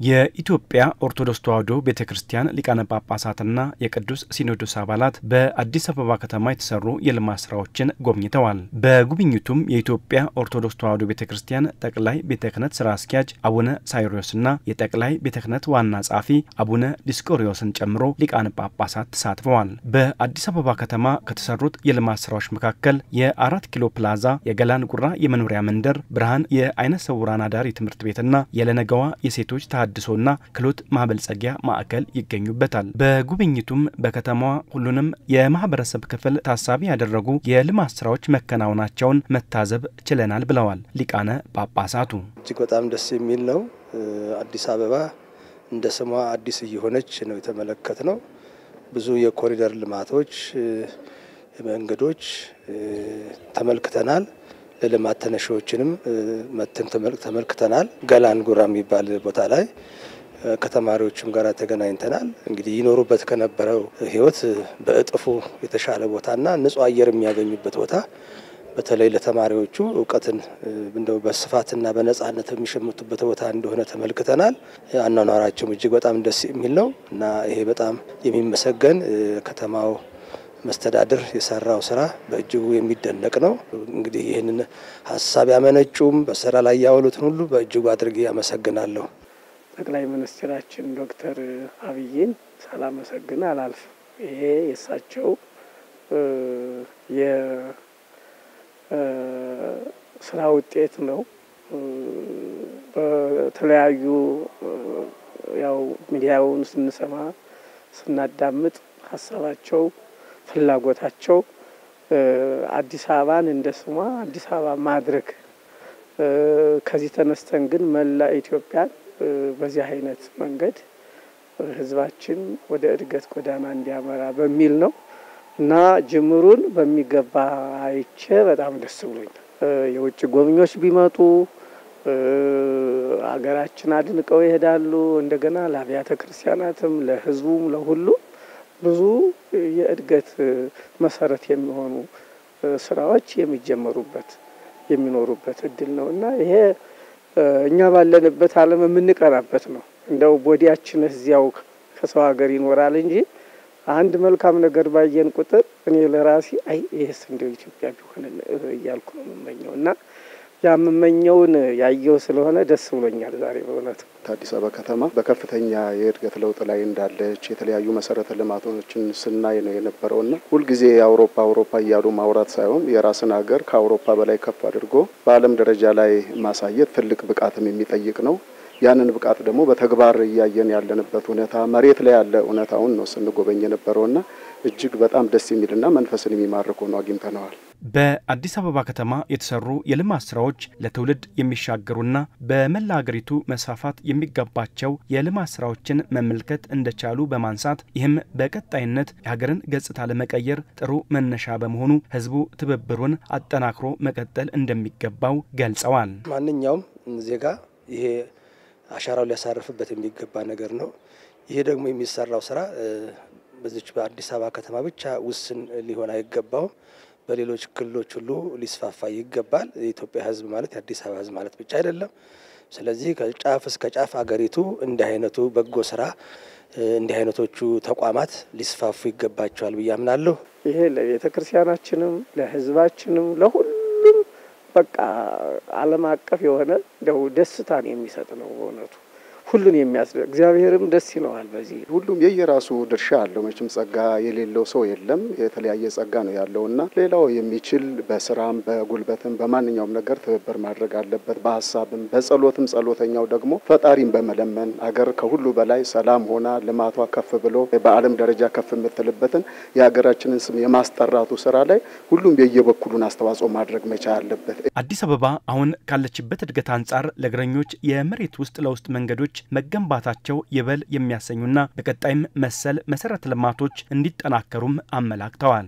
የኢትዮጵያ ኦርቶዶክስ ተዋሕዶ ቤተክርስቲያን ሊቃነ ጳጳሳትና የቅዱስ ሲኖዶስ አባላት በአዲስ አበባ ከተማ የተሰሩ የልማት ስራዎችን ጎብኝተዋል። በጉብኝቱም የኢትዮጵያ ኦርቶዶክስ ተዋሕዶ ቤተክርስቲያን ጠቅላይ ቤተ ክህነት ስራ አስኪያጅ አቡነ ሳይሮስና የጠቅላይ ቤተ ክህነት ዋና ጸሐፊ አቡነ ዲስቆሪዮስን ጨምሮ ሊቃነ ጳጳሳት ተሳትፈዋል። በአዲስ አበባ ከተማ ከተሰሩት የልማት ስራዎች መካከል የ4 ኪሎ ፕላዛ፣ የገላን ጉራ የመኖሪያ መንደር፣ ብርሃን የአይነ ስውራን አዳሪ ትምህርት ቤትና የለነገዋ የሴቶች አድሶና ክሎት ማበልጸጊያ ማዕከል ይገኙበታል። በጉብኝቱም በከተማዋ ሁሉንም የማህበረሰብ ክፍል ታሳቢ ያደረጉ የልማት ስራዎች መከናወናቸውን መታዘብ ችለናል ብለዋል ሊቃነ ጳጳሳቱ። እጅግ በጣም ደስ የሚል ነው። አዲስ አበባ እንደ ስሟ አዲስ እየሆነች ነው የተመለከትነው። ብዙ የኮሪደር ልማቶች፣ መንገዶች ተመልክተናል። ለልማት ተነሺዎችንም መተን ተመልክተናል። ገላን ጉራ የሚባል ቦታ ላይ ከተማሪዎችም ጋር ተገናኝተናል። እንግዲህ ይኖሩበት ከነበረው ህይወት በእጥፉ የተሻለ ቦታና ንጹህ አየር የሚያገኙበት ቦታ በተለይ ለተማሪዎቹ ዕውቀትን እንደው በስፋትና በነጻነት የሚሸምቱበት ቦታ እንደሆነ ተመልክተናል። አኗኗራቸው እጅግ በጣም ደስ የሚል ነው እና ይሄ በጣም የሚመሰገን ከተማው መስተዳድር የሰራው ስራ በእጅጉ የሚደነቅ ነው። እንግዲህ ይህንን ሐሳብ ያመነጩም በስራ ላይ ያወሉትን ሁሉ በእጅጉ አድርጌ ያመሰግናለሁ። ጠቅላይ ሚኒስትራችን ዶክተር አብይን ሳላመሰግን አላልፍም። ይሄ የእሳቸው የስራ ውጤት ነው። በተለያዩ ያው ሚዲያውን ስንሰማ ስናዳምጥ ሐሳባቸው ፍላጎታቸው አዲስ አበባን እንደ ስሟ አዲስ አበባ ማድረግ ከዚህ ተነስተን ግን መላ ኢትዮጵያን በዚህ አይነት መንገድ ህዝባችን ወደ እድገት ጎዳና እንዲያመራ በሚል ነው እና ጅምሩን በሚገባ አይቼ በጣም ደስ ብሎኛል። የውጭ ጎብኚዎች ቢመጡ አገራችን አድንቀው ይሄዳሉ። እንደገና ለአብያተ ክርስቲያናትም ለህዝቡም ለሁሉ ብዙ የእድገት መሰረት የሚሆኑ ስራዎች የሚጀመሩበት የሚኖሩበት እድል ነውና ይሄ እኛ ባለንበት ዓለም የምንቀራበት ነው። እንደው ቦዲያችን እዚያው ከሰው ሀገር ይኖራል እንጂ አንድ መልካም ነገር ባየን ቁጥር እኔ ለራሴ አይ ይሄስ እንደው ኢትዮጵያ ቢሆን እያልኩ ነው የምመኘውና ያመመኘውን ያየው ስለሆነ ደስ ብሎኛል ዛሬ በእውነት። አዲስ አበባ ከተማ በከፍተኛ የእድገት ለውጥ ላይ እንዳለች የተለያዩ መሰረተ ልማቶችን ስናይ ነው የነበረውና ሁሉ ጊዜ አውሮፓ እያሉ ማውራት ሳይሆን የራስን ሀገር ከአውሮፓ በላይ ከፍ አድርጎ በዓለም ደረጃ ላይ ማሳየት ትልቅ ብቃትም የሚጠይቅ ነው። ያንን ብቃት ደግሞ በተግባር እያየን ያለንበት ሁኔታ መሬት ላይ ያለ እውነታውን ነው ስንጎበኝ የነበረውና እጅግ በጣም ደስ የሚልና መንፈስን የሚማርክ ሆኖ አግኝተነዋል። በአዲስ አበባ ከተማ የተሰሩ የልማት ስራዎች ለትውልድ የሚሻገሩና በመላ ሀገሪቱ መስፋፋት የሚገባቸው የልማት ስራዎችን መመልከት እንደቻሉ በማንሳት ይህም በቀጣይነት የሀገርን ገጽታ ለመቀየር ጥሩ መነሻ በመሆኑ ህዝቡ ትብብሩን አጠናክሮ መቀጠል እንደሚገባው ገልጸዋል። ማንኛውም ዜጋ ይሄ አሻራው ሊያሳርፍበት የሚገባ ነገር ነው። ይሄ ደግሞ የሚሰራው ስራ በዚች በአዲስ አበባ ከተማ ብቻ ውስን ሊሆን አይገባው። በሌሎች ክልሎች ሁሉ ሊስፋፋ ይገባል። የኢትዮጵያ ህዝብ ማለት የአዲስ አበባ ህዝብ ማለት ብቻ አይደለም። ስለዚህ ከጫፍ እስከ ጫፍ አገሪቱ እንዲህ አይነቱ በጎ ስራ እንዲህ አይነቶቹ ተቋማት ሊስፋፉ ይገባቸዋል ብዬ አምናለሁ። ይሄ ለቤተ ክርስቲያናችንም ለህዝባችንም ለሁሉም በቃ ዓለም አቀፍ የሆነ ደስታን የሚሰጥ ነው በእውነቱ። ሁሉን የሚያስደስት እግዚአብሔርም ደስ ይለዋል። በዚህ ሁሉም የየራሱ ድርሻ አለው። መቼም ጸጋ የሌለው ሰው የለም። የተለያየ ጸጋ ነው ያለውና ሌላው የሚችል በስራም በጉልበትም በማንኛውም ነገር ትብብር ማድረግ አለበት። በሐሳብም በጸሎትም ጸሎተኛው ደግሞ ፈጣሪን በመለመን አገር ከሁሉ በላይ ሰላም ሆና ልማቷ ከፍ ብሎ በዓለም ደረጃ ከፍ የምትልበትን የሀገራችንን ስም የማስጠራቱ ስራ ላይ ሁሉም የየበኩሉን አስተዋጽኦ ማድረግ መቻል አለበት። አዲስ አበባ አሁን ካለችበት እድገት አንጻር ለእግረኞች የመሬት ውስጥ ለውስጥ መንገዶች መገንባታቸው ይበል የሚያሰኙና በቀጣይም መሰል መሰረተ ልማቶች እንዲጠናከሩም አመላክተዋል።